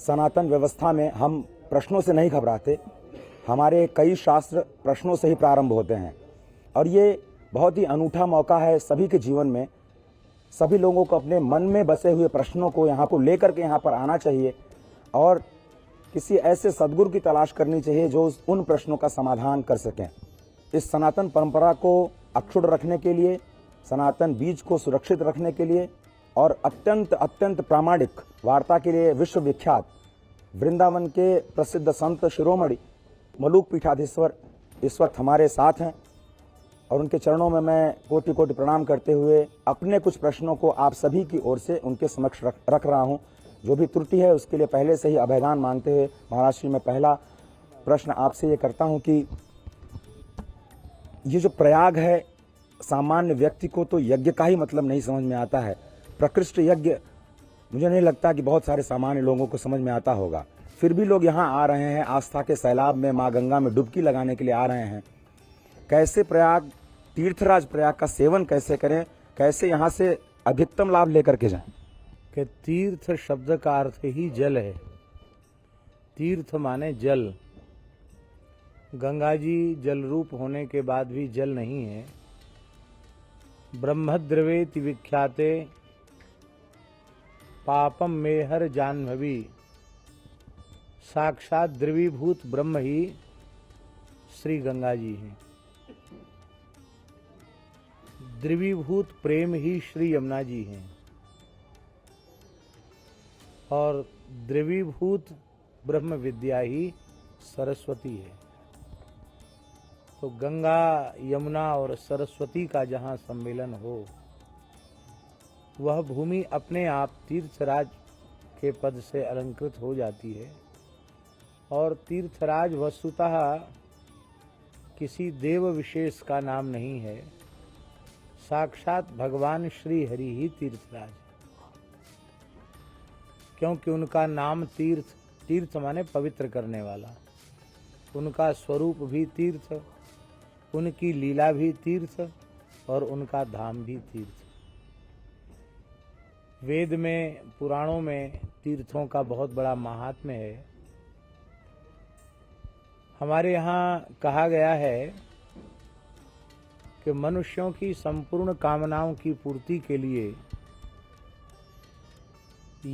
सनातन व्यवस्था में हम प्रश्नों से नहीं घबराते। हमारे कई शास्त्र प्रश्नों से ही प्रारंभ होते हैं और ये बहुत ही अनूठा मौका है सभी के जीवन में। सभी लोगों को अपने मन में बसे हुए प्रश्नों को यहाँ को लेकर के यहाँ पर आना चाहिए और किसी ऐसे सद्गुरु की तलाश करनी चाहिए जो उन प्रश्नों का समाधान कर सकें। इस सनातन परंपरा को अक्षुण्ण रखने के लिए, सनातन बीज को सुरक्षित रखने के लिए और अत्यंत अत्यंत प्रामाणिक वार्ता के लिए विश्वविख्यात वृंदावन के प्रसिद्ध संत शिरोमणि मलूक पीठाधीश्वर इस वक्त हमारे साथ हैं और उनके चरणों में मैं कोटि कोटि प्रणाम करते हुए अपने कुछ प्रश्नों को आप सभी की ओर से उनके समक्ष रख रहा हूं। जो भी त्रुटि है उसके लिए पहले से ही अभयदान मांगते हुए महाराज श्री मैं पहला प्रश्न आपसे ये करता हूं कि ये जो प्रयाग है, सामान्य व्यक्ति को तो यज्ञ का ही मतलब नहीं समझ में आता है। प्रकृष्ट यज्ञ मुझे नहीं लगता कि बहुत सारे सामान्य लोगों को समझ में आता होगा। फिर भी लोग यहाँ आ रहे हैं, आस्था के सैलाब में माँ गंगा में डुबकी लगाने के लिए आ रहे हैं। कैसे प्रयाग, तीर्थराज प्रयाग का सेवन कैसे करें, कैसे यहाँ से अधिकतम लाभ लेकर के जाएं? कि तीर्थ शब्द का अर्थ ही जल है। तीर्थ माने जल। गंगा जी जल रूप होने के बाद भी जल नहीं है। ब्रह्मद्रवेति विख्याते पापम मेहर जाह्नवी, साक्षात द्रवीभूत ब्रह्म ही श्री गंगा जी हैं। द्रवीभूत प्रेम ही श्री यमुना जी हैं और द्रवीभूत ब्रह्म विद्या ही सरस्वती है। तो गंगा, यमुना और सरस्वती का जहाँ सम्मेलन हो वह भूमि अपने आप तीर्थराज के पद से अलंकृत हो जाती है। और तीर्थराज वस्तुतः किसी देव विशेष का नाम नहीं है, साक्षात भगवान श्री हरि ही तीर्थराज है। क्योंकि उनका नाम तीर्थ, तीर्थ माने पवित्र करने वाला, उनका स्वरूप भी तीर्थ, उनकी लीला भी तीर्थ और उनका धाम भी तीर्थ। वेद में, पुराणों में तीर्थों का बहुत बड़ा महात्म्य है। हमारे यहाँ कहा गया है कि मनुष्यों की संपूर्ण कामनाओं की पूर्ति के लिए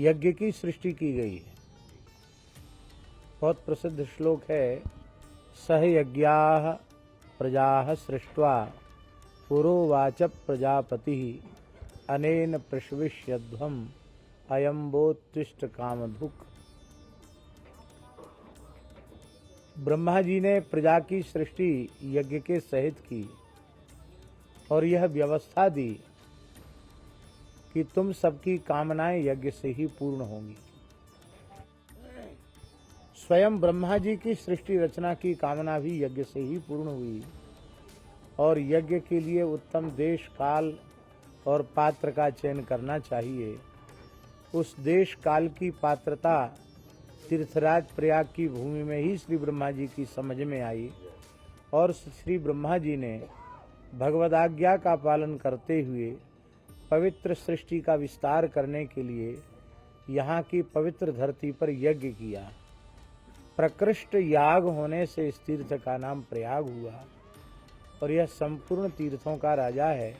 यज्ञ की सृष्टि की गई है। बहुत प्रसिद्ध श्लोक है, सह यज्ञाः प्रजाः सृष्ट्वा पुरोवाच प्रजापति अनेन प्रश्विष्यध्वम् अयम्बोत्तिष्ठ कामधुक्। ब्रह्मा जी ने प्रजा की सृष्टि यज्ञ के सहित की और यह व्यवस्था दी कि तुम सबकी कामनाएं यज्ञ से ही पूर्ण होंगी। स्वयं ब्रह्मा जी की सृष्टि रचना की कामना भी यज्ञ से ही पूर्ण हुई और यज्ञ के लिए उत्तम देश, काल और पात्र का चयन करना चाहिए। उस देश काल की पात्रता तीर्थराज प्रयाग की भूमि में ही श्री ब्रह्मा जी की समझ में आई और श्री ब्रह्मा जी ने भगवदाज्ञा का पालन करते हुए पवित्र सृष्टि का विस्तार करने के लिए यहाँ की पवित्र धरती पर यज्ञ किया। प्रकृष्ट याग होने से इस तीर्थ का नाम प्रयाग हुआ और यह संपूर्ण तीर्थों का राजा है।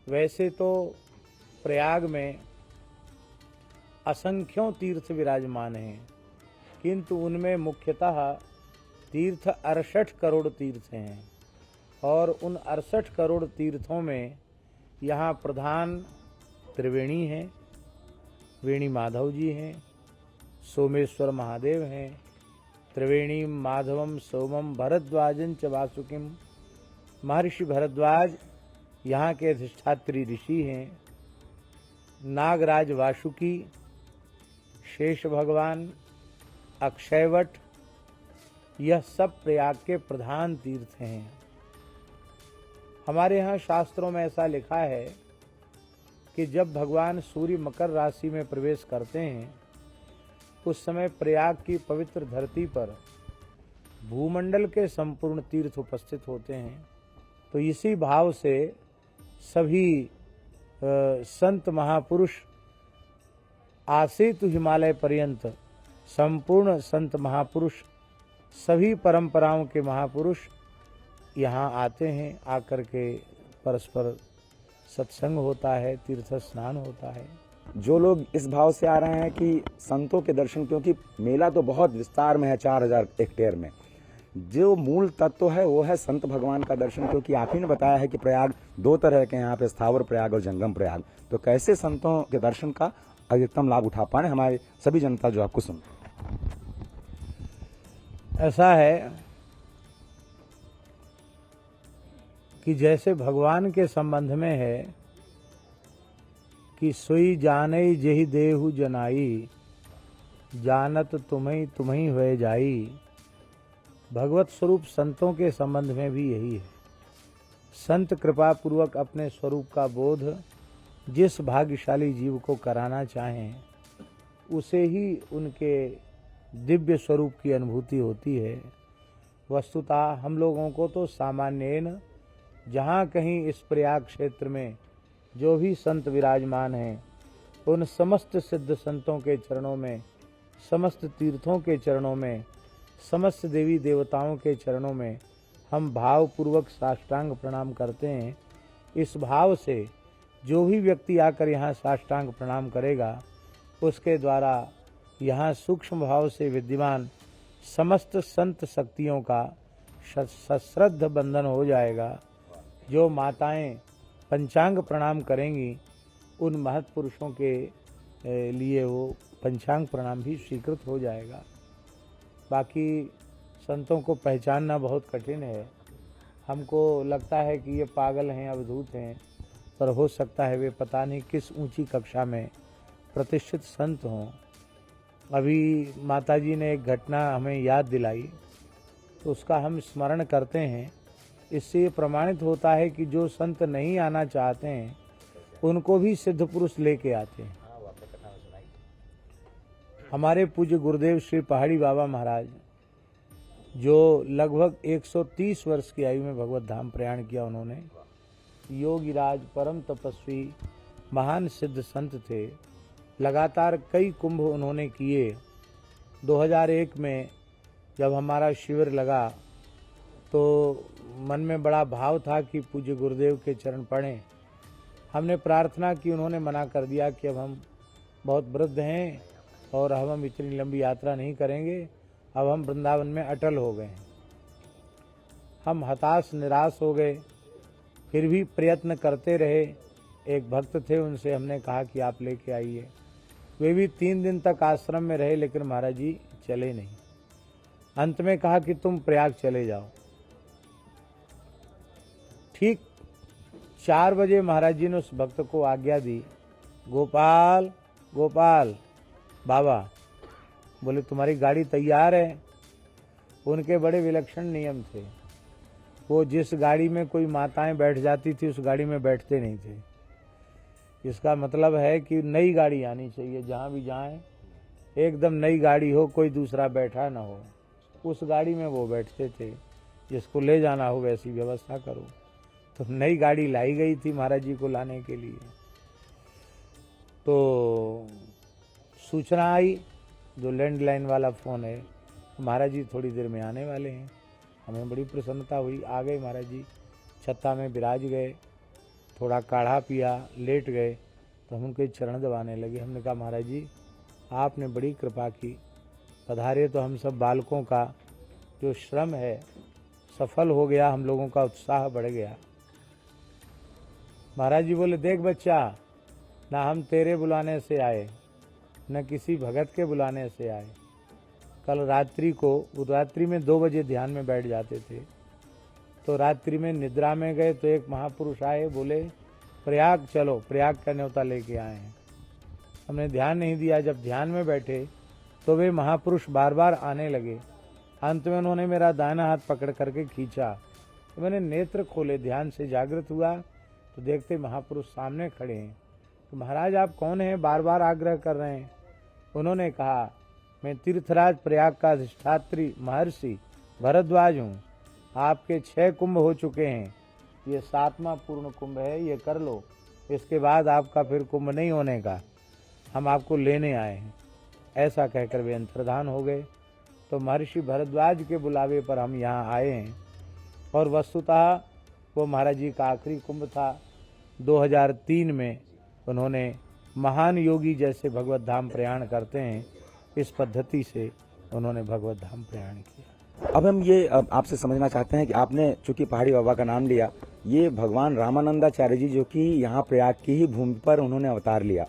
वैसे तो प्रयाग में असंख्यों तीर्थ विराजमान हैं, किंतु उनमें मुख्यतः तीर्थ 68 करोड़ तीर्थ हैं और उन 68 करोड़ तीर्थों में यहाँ प्रधान त्रिवेणी हैं, वेणी माधव जी हैं, सोमेश्वर महादेव हैं, त्रिवेणी माधवम सोमम भरद्वाजं च वासुकिम। महर्षि भरद्वाज यहाँ के अधिष्ठात्री ऋषि हैं। नागराज वासुकी, शेष भगवान, अक्षयवट, यह सब प्रयाग के प्रधान तीर्थ हैं। हमारे यहाँ शास्त्रों में ऐसा लिखा है कि जब भगवान सूर्य मकर राशि में प्रवेश करते हैं उस समय प्रयाग की पवित्र धरती पर भूमंडल के संपूर्ण तीर्थ उपस्थित होते हैं। तो इसी भाव से सभी संत महापुरुष आसेतु हिमालय पर्यंत संपूर्ण संत महापुरुष, सभी परंपराओं के महापुरुष यहाँ आते हैं। आकर के परस्पर सत्संग होता है, तीर्थ स्नान होता है। जो लोग इस भाव से आ रहे हैं कि संतों के दर्शन, क्योंकि मेला तो बहुत विस्तार में है 4000 हेक्टेयर में, जो मूल तत्व है वो है संत भगवान का दर्शन। क्योंकि आप ही ने बताया है कि प्रयाग 2 तरह के यहाँ पे, स्थावर प्रयाग और जंगम प्रयाग। तो कैसे संतों के दर्शन का अधिकतम लाभ उठा पाए हमारे सभी जनता जो आपको सुन। ऐसा है कि जैसे भगवान के संबंध में है कि सोई जाने जेहि देहु जनाई, जानत तुम्हें तुम्हें हुए जाई। भगवत स्वरूप संतों के संबंध में भी यही है। संत कृपा पूर्वक अपने स्वरूप का बोध जिस भाग्यशाली जीव को कराना चाहें, उसे ही उनके दिव्य स्वरूप की अनुभूति होती है। वस्तुतः हम लोगों को तो सामान्यन जहाँ कहीं इस प्रयाग क्षेत्र में जो भी संत विराजमान हैं, उन समस्त सिद्ध संतों के चरणों में, समस्त तीर्थों के चरणों में, समस्त देवी देवताओं के चरणों में हम भावपूर्वक साष्टांग प्रणाम करते हैं। इस भाव से जो भी व्यक्ति आकर यहाँ साष्टांग प्रणाम करेगा, उसके द्वारा यहाँ सूक्ष्म भाव से विद्यमान समस्त संत शक्तियों का सश्रद्ध बंधन हो जाएगा। जो माताएं पंचांग प्रणाम करेंगी, उन महत्पुरुषों के लिए वो पंचांग प्रणाम भी स्वीकृत हो जाएगा। बाकी संतों को पहचानना बहुत कठिन है। हमको लगता है कि ये पागल हैं, अवधूत हैं, पर हो सकता है वे पता नहीं किस ऊंची कक्षा में प्रतिष्ठित संत हों। अभी माताजी ने एक घटना हमें याद दिलाई, तो उसका हम स्मरण करते हैं। इससे ये प्रमाणित होता है कि जो संत नहीं आना चाहते हैं, उनको भी सिद्ध पुरुष लेके आते हैं। हमारे पूज्य गुरुदेव श्री पहाड़ी बाबा महाराज, जो लगभग 130 वर्ष की आयु में भगवत धाम प्रयाण किया, उन्होंने योगीराज परम तपस्वी महान सिद्ध संत थे। लगातार कई कुंभ उन्होंने किए। 2001 में जब हमारा शिविर लगा तो मन में बड़ा भाव था कि पूज्य गुरुदेव के चरण पड़ें। हमने प्रार्थना की, उन्होंने मना कर दिया कि अब हम बहुत वृद्ध हैं और अब हम इतनी लंबी यात्रा नहीं करेंगे, अब हम वृंदावन में अटल हो गए हैं। हम हताश निराश हो गए, फिर भी प्रयत्न करते रहे। एक भक्त थे, उनसे हमने कहा कि आप लेके आइए। वे भी 3 दिन तक आश्रम में रहे, लेकिन महाराज जी चले नहीं। अंत में कहा कि तुम प्रयाग चले जाओ। ठीक 4 बजे महाराज जी ने उस भक्त को आज्ञा दी, गोपाल गोपाल बाबा, बोले तुम्हारी गाड़ी तैयार है। उनके बड़े विलक्षण नियम थे। वो जिस गाड़ी में कोई माताएं बैठ जाती थी, उस गाड़ी में बैठते नहीं थे। इसका मतलब है कि नई गाड़ी आनी चाहिए, जहाँ भी जाएं एकदम नई गाड़ी हो, कोई दूसरा बैठा ना हो। उस गाड़ी में वो बैठते थे। जिसको ले जाना हो वैसी व्यवस्था करो। तो नई गाड़ी लाई गई थी महाराज जी को लाने के लिए। तो सूचना आई, जो लैंडलाइन वाला फ़ोन है, महाराज जी थोड़ी देर में आने वाले हैं। हमें बड़ी प्रसन्नता हुई। आ गए महाराज जी, छत्ता में विराज गए, थोड़ा काढ़ा पिया, लेट गए। तो हम उनके चरण दबाने लगे। हमने कहा महाराज जी आपने बड़ी कृपा की, पधारे तो हम सब बालकों का जो श्रम है सफल हो गया, हम लोगों का उत्साह बढ़ गया। महाराज जी बोले देख बच्चा, ना हम तेरे बुलाने से आए, न किसी भगत के बुलाने से आए। कल रात्रि में 2 बजे ध्यान में बैठ जाते थे, तो रात्रि में निद्रा में गए तो एक महापुरुष आए, बोले प्रयाग चलो, प्रयाग का न्योता लेके आए हैं। हमने ध्यान नहीं दिया। जब ध्यान में बैठे तो वे महापुरुष बार बार आने लगे। अंत में उन्होंने मेरा दाहिना हाथ पकड़ करके खींचा, तो मैंने नेत्र खोले, ध्यान से जागृत हुआ तो देखते महापुरुष सामने खड़े हैं। तो महाराज आप कौन हैं, बार बार आग्रह कर रहे हैं। उन्होंने कहा मैं तीर्थराज प्रयाग का अधिष्ठात्री महर्षि भरद्वाज हूँ। आपके 6 कुंभ हो चुके हैं, ये 7वां पूर्ण कुंभ है, ये कर लो, इसके बाद आपका फिर कुंभ नहीं होने का। हम आपको लेने आए हैं। ऐसा कहकर वे अंतर्धान हो गए। तो महर्षि भरद्वाज के बुलावे पर हम यहाँ आए हैं और वस्तुतः वो महाराज जी का आखिरी कुंभ था। 2003 में उन्होंने महान योगी जैसे भगवत धाम प्रयाण करते हैं, इस पद्धति से उन्होंने भगवत धाम प्रयाण किया। अब हम ये आपसे समझना चाहते हैं कि आपने चूंकि पहाड़ी बाबा का नाम लिया, ये भगवान रामानंदाचार्य जी जो कि यहाँ प्रयाग की ही भूमि पर उन्होंने अवतार लिया,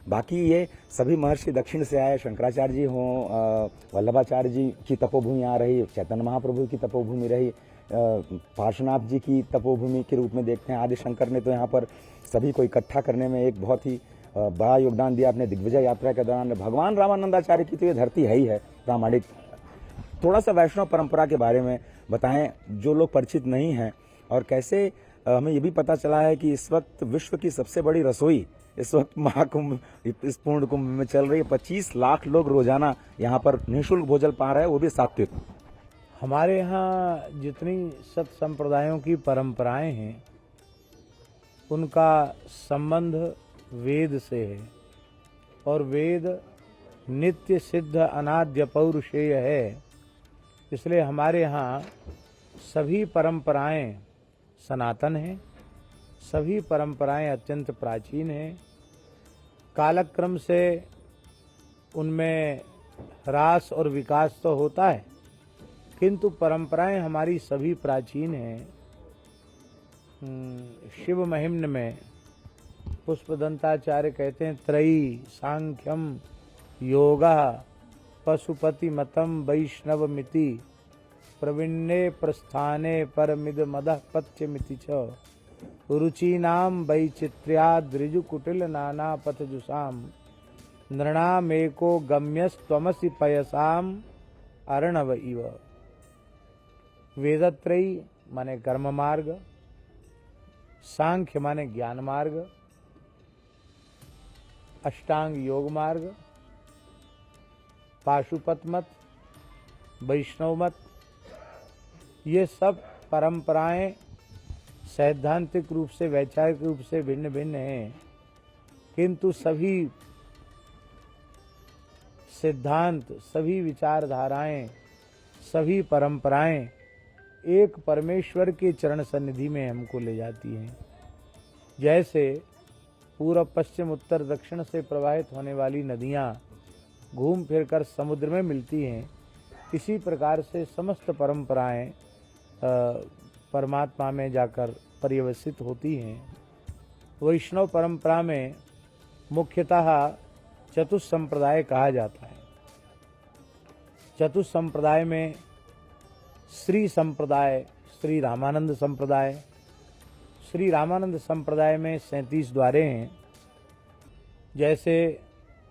बाकी ये सभी महर्षि दक्षिण से आए, शंकराचार्य जी हों, वल्लभाचार्य जी की तपोभूमि यहाँ रही, चैतन्य महाप्रभु की तपोभूमि रही, पार्श्वनाथ जी की तपोभूमि के रूप में देखते हैं। आदि शंकर ने तो यहाँ पर सभी को इकट्ठा करने में एक बहुत ही बड़ा योगदान दिया अपने दिग्विजय यात्रा के दौरान। भगवान रामानंदाचार्य की तो ये धरती है ही है प्रामाणिक। थोड़ा सा वैष्णव परंपरा के बारे में बताएं, जो लोग परिचित नहीं हैं, और कैसे हमें ये भी पता चला है कि इस वक्त विश्व की सबसे बड़ी रसोई इस वक्त महाकुंभ, इस पूर्ण कुंभ में चल रही है। 25 लाख लोग रोजाना यहाँ पर निःशुल्क भोजन पा रहे हैं, वो भी सात्विक। हमारे यहाँ जितनी सत संप्रदायों की परंपराएं हैं, उनका संबंध वेद से है, और वेद नित्य सिद्ध अनाद्य पौरुषेय है। इसलिए हमारे यहाँ सभी परंपराएं सनातन हैं, सभी परंपराएं अत्यंत प्राचीन हैं। कालक्रम से उनमें ह्रास और विकास तो होता है, किंतु परंपराएं हमारी सभी प्राचीन हैं। शिव महिम्न में पुष्पदंताचार्य कहते हैं, त्रयी सांख्यम योगा पशुपति मतम वैष्णव मिति प्रवीण्ये प्रस्थाने परमिद मदः पथ्यमिति च रुचीनाम वैचित्र्याद् ऋजुकुटिल नाना पथजुषाम नृणामेको गम्यस्त्वमसि पयसाम अर्णव इव। वेदत्रयी माने कर्म मार्ग, सांख्य माने ज्ञान मार्ग, अष्टांग योग मार्ग, पाशुपत मत, वैष्णव मत, ये सब परंपराएं सैद्धांतिक रूप से, वैचारिक रूप से भिन्न भिन्न हैं, किंतु सभी सिद्धांत, सभी विचारधाराएं, सभी परंपराएं एक परमेश्वर के चरण सन्निधि में हमको ले जाती हैं। जैसे पूर्व पश्चिम उत्तर दक्षिण से प्रवाहित होने वाली नदियां घूम फिरकर समुद्र में मिलती हैं, इसी प्रकार से समस्त परंपराएं परमात्मा में जाकर पर्यवसित होती हैं। वैष्णव परंपरा में मुख्यतः चतुस्संप्रदाय कहा जाता है। चतुस्संप्रदाय में श्री संप्रदाय, श्री रामानंद संप्रदाय, श्री रामानंद संप्रदाय में 37 द्वारे हैं। जैसे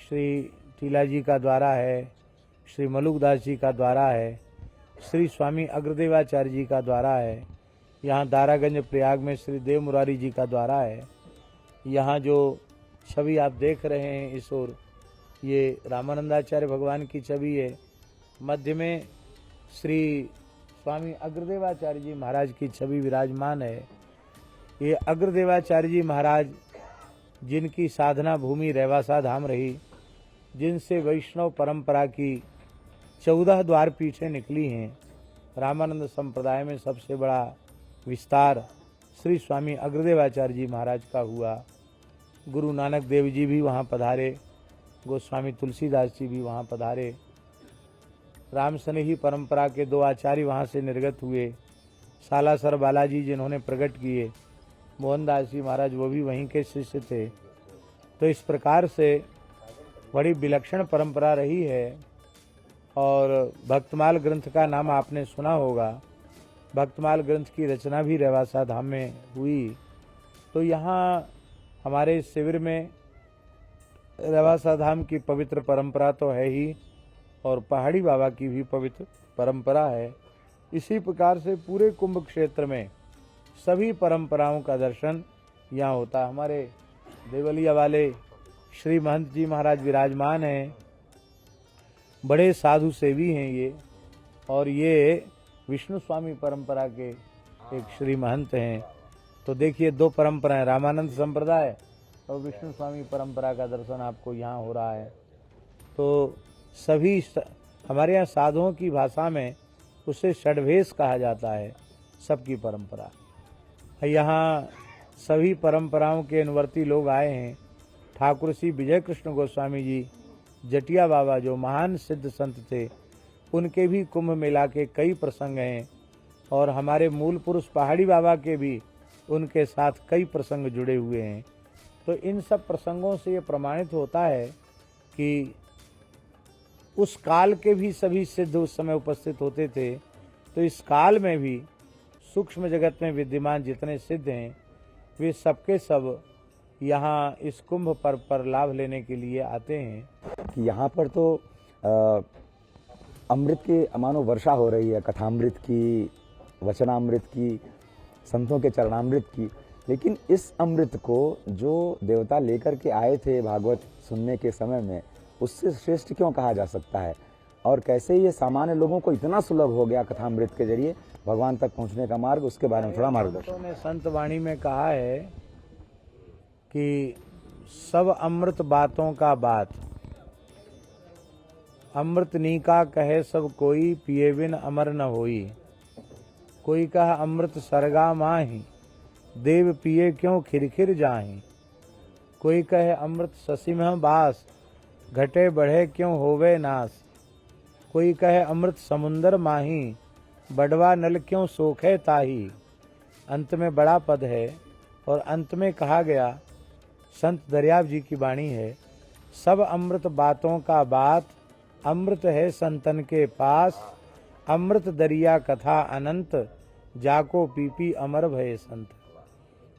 श्री टीला जी का द्वारा है, श्री मलुकदास जी का द्वारा है, श्री स्वामी अग्रदेवाचार्य जी का द्वारा है, यहाँ दारागंज प्रयाग में श्री देव मुरारी जी का द्वारा है। यहाँ जो छवि आप देख रहे हैं इस ओर, ये रामानंदाचार्य भगवान की छवि है। मध्य में श्री स्वामी अग्रदेवाचार्य जी महाराज की छवि विराजमान है। ये अग्रदेवाचार्य जी महाराज, जिनकी साधना भूमि रेवासा धाम रही, जिनसे वैष्णव परंपरा की 14 द्वार पीठें निकली हैं। रामानंद संप्रदाय में सबसे बड़ा विस्तार श्री स्वामी अग्रदेवाचार्य जी महाराज का हुआ। गुरु नानक देव जी भी वहाँ पधारे, गोस्वामी तुलसीदास जी भी वहाँ पधारे। राम स्नेही परंपरा के 2 आचार्य वहाँ से निर्गत हुए। सालासर बालाजी जिन्होंने प्रकट किए, मोहनदास जी महाराज वो भी वहीं के शिष्य थे। तो इस प्रकार से बड़ी विलक्षण परंपरा रही है। और भक्तमाल ग्रंथ का नाम आपने सुना होगा। भक्तमाल ग्रंथ की रचना भी रेवासा धाम में हुई। तो यहाँ हमारे शिविर में रेवासा धाम की पवित्र परंपरा तो है ही, और पहाड़ी बाबा की भी पवित्र परंपरा है। इसी प्रकार से पूरे कुंभ क्षेत्र में सभी परंपराओं का दर्शन यहाँ होता है। हमारे देवलिया वाले श्री महंत जी महाराज विराजमान हैं, बड़े साधु सेवी हैं ये, और ये विष्णु स्वामी परंपरा के एक श्री महंत हैं। तो देखिए 2 परंपराएं, रामानंद संप्रदाय और विष्णु स्वामी परंपरा का दर्शन आपको यहाँ हो रहा है। तो हमारे यहाँ साधुओं की भाषा में उसे षड्वेश कहा जाता है, सबकी परंपरा। यहाँ सभी परंपराओं के अनुवर्ती लोग आए हैं। ठाकुर श्री विजय कृष्ण गोस्वामी जी जटिया बाबा जो महान सिद्ध संत थे, उनके भी कुंभ मेला के कई प्रसंग हैं और हमारे मूल पुरुष पहाड़ी बाबा के भी उनके साथ कई प्रसंग जुड़े हुए हैं। तो इन सब प्रसंगों से ये प्रमाणित होता है कि उस काल के भी सभी सिद्ध उस समय उपस्थित होते थे। तो इस काल में भी सूक्ष्म जगत में विद्यमान जितने सिद्ध हैं वे सबके सब यहाँ इस कुंभ पर्व पर लाभ लेने के लिए आते हैं। कि यहाँ पर तो अमृत की मानो वर्षा हो रही है, कथामृत की, वचनामृत की, संतों के चरणामृत की। लेकिन इस अमृत को जो देवता लेकर के आए थे भागवत सुनने के समय में, उससे श्रेष्ठ क्यों कहा जा सकता है? और कैसे ये सामान्य लोगों को इतना सुलभ हो गया कथामृत के जरिए भगवान तक पहुंचने का मार्ग, उसके बारे में थोड़ा मार्गदर्शन। ने संत वाणी में कहा है कि सब अमृत बातों का बात, अमृत नीका कहे सब कोई, पिए बिन अमर न होई। कोई कह अमृत सरगा माही, देव पिए क्यों खिरखिर जाही। कोई कहे अमृत ससिमह बास, घटे बढ़े क्यों होवे नास। कोई कहे अमृत समुंदर माही, बड़वा नल क्यों सोखे ताही। अंत में बड़ा पद है और अंत में कहा गया, संत दरियाव जी की वाणी है, सब अमृत बातों का बात, अमृत है संतन के पास। अमृत दरिया कथा अनंत, जाको पीपी अमर भय संत।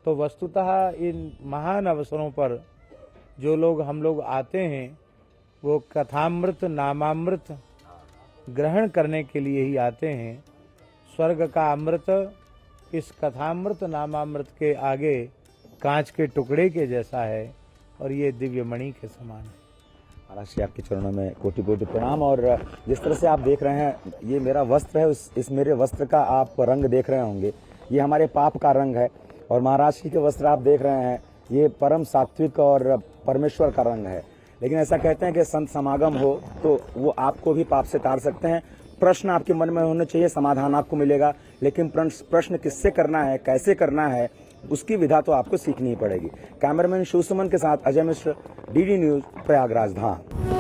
तो वस्तुतः इन महान अवसरों पर जो लोग हम लोग आते हैं वो कथामृत नामामृत ग्रहण करने के लिए ही आते हैं। स्वर्ग का अमृत इस कथामृत नामामृत के आगे कांच के टुकड़े के जैसा है और ये दिव्य मणि के समान है। महाराज श्री आपके चरणों में कोटि कोटि प्रणाम। और जिस तरह से आप देख रहे हैं, ये मेरा वस्त्र है, इस मेरे वस्त्र का आप रंग देख रहे होंगे, ये हमारे पाप का रंग है। और महाराज श्री के वस्त्र आप देख रहे हैं, ये परम सात्विक और परमेश्वर का रंग है। लेकिन ऐसा कहते हैं कि संत समागम हो तो वो आपको भी पाप से तार सकते हैं। प्रश्न आपके मन में होने चाहिए, समाधान आपको मिलेगा। लेकिन प्रश्न किससे करना है, कैसे करना है, उसकी विधा तो आपको सीखनी ही पड़ेगी। कैमरामैन शिव सुमन के साथ अजय मिश्र, डीडी न्यूज, प्रयागराज धाम।